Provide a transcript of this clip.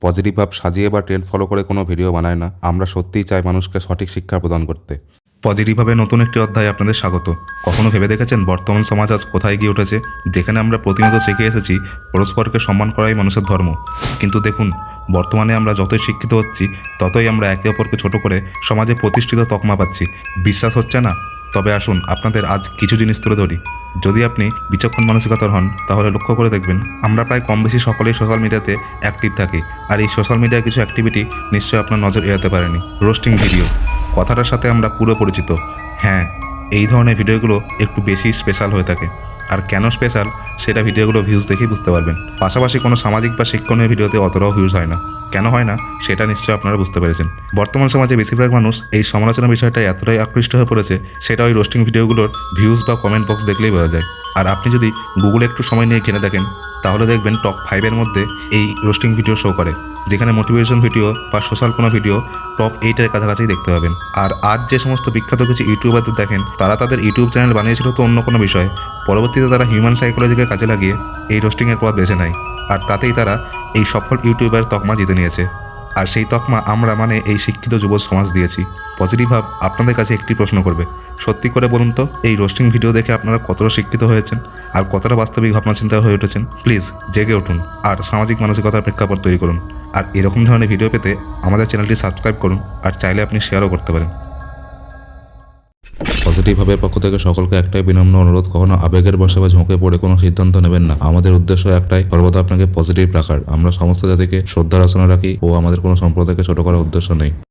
Positive ভাব সাজিয়ে বা ট্রেন্ড ফলো করে কোনো ভিডিও বানায় না। আমরা সত্যিই চাই মানুষকে সঠিক শিক্ষা প্রদান করতে। পজিটিভভাবে নতুন একটি অধ্যায়ে আপনাদের স্বাগত। কখনো ভেবে দেখেছেন বর্তমান সমাজ আজ কোথায় গিয়ে উঠেছে, যেখানে আমরা প্রতিনিয়ত শিখে এসেছি পরস্পরকে সম্মান করাই মানুষের ধর্ম। কিন্তু দেখুন, বর্তমানে আমরা যতই শিক্ষিত হচ্ছি ততই আমরা একে অপরকে ছোট করে সমাজে প্রতিষ্ঠিত তকমা পাচ্ছি। বিশ্বাস হচ্ছে না? তবে আসুন আপনাদের আজ কিছু জিনিস তুলে ধরি। যদি আপনি বিচক্ষণ মানসিকতার হন তাহলে লক্ষ্য করে দেখবেন আমরা প্রায় কম বেশি সকলেই সোশ্যাল মিডিয়াতে অ্যাক্টিভ থাকি। আর এই সোশ্যাল মিডিয়ার কিছু অ্যাক্টিভিটি নিশ্চয়ই আপনার নজর এড়াতে পারেনি। রোস্টিং ভিডিও কথাটার সাথে আমরা পুরো পরিচিত। হ্যাঁ, এই ধরনের ভিডিওগুলো একটু বেশি স্পেশাল হয়ে থাকে। আর কেন স্পেশাল সেটা ভিডিওগুলো ভিউজ দেখেই বুঝতে পারবেন। পাশাপাশি কোনো সামাজিক বা শিক্ষণীয় ভিডিওতে অতটাও ভিউজ হয় না। কেন হয় না সেটা নিশ্চয়ই আপনারা বুঝতে পেরেছেন। বর্তমান সমাজে বেশিরভাগ মানুষ এই সমালোচনা বিষয়টা এতটাই আকৃষ্ট হয়ে পড়েছে, সেটা ওই রোস্টিং ভিডিওগুলোর ভিউজ বা কমেন্ট বক্স দেখলেই বোঝা যায়। আর আপনি যদি গুগলে একটু সময় নিয়ে ঘেঁটে দেখেন তাহলে দেখবেন টপ 5-এর মধ্যে এই রোস্টিং ভিডিও শো করে, যেখানে মোটিভেশন ভিডিও বা সোশ্যাল কোনো ভিডিও টপ 8-এর কাছাকাছি দেখতে পাবেন। আর আজ যে সমস্ত বিখ্যাত কিছু ইউটিউবারদের দেখেন, তারা তাদের ইউটিউব চ্যানেল বানিয়েছিল তো অন্য কোনো বিষয়, পরবর্তীতে তারা হিউম্যান সাইকোলজিকে কাজে লাগিয়ে এই রোস্টিংয়ের পথ বেছে নেয়। আর তাতেই তারা এই সফল ইউটিউবার তকমা জিতে নিয়েছে। আর সেই তকমা আমরা মানে এই শিক্ষিত যুব সমাজ দিয়েছি। পজিটিভ ভাব আপনাদের কাছে একটি প্রশ্ন করবে, সত্যি করে বলুন তো, এই রোস্টিং ভিডিও দেখে আপনারা কতটা শিক্ষিত হয়েছেন আর কতটা বাস্তবিক ভাবনা চিন্তা হয়ে উঠেছেন? প্লিজ জেগে উঠুন আর সামাজিক মানসিকতার প্রেক্ষাপট তৈরি করুন। আর এরকম ধরনের ভিডিও পেতে আমাদের চ্যানেলটি সাবস্ক্রাইব করুন, আর চাইলে আপনি শেয়ারও করতে পারেন। পজিটিভ ভাবের পক্ষ থেকে সকলকে একটাই বিনম্র অনুরোধ, কখনো আবেগের বশে বা ঝোঁকে পড়ে কোনো সিদ্ধান্ত নেবেন না। আমাদের উদ্দেশ্য একটাই, সর্বদা আপনাকে পজিটিভ রাখার। আমরা সমস্ত জাতিকে শ্রদ্ধার আসনে রাখি ও আমাদের কোনো সম্প্রদায়কে ছোট করার উদ্দেশ্য নেই।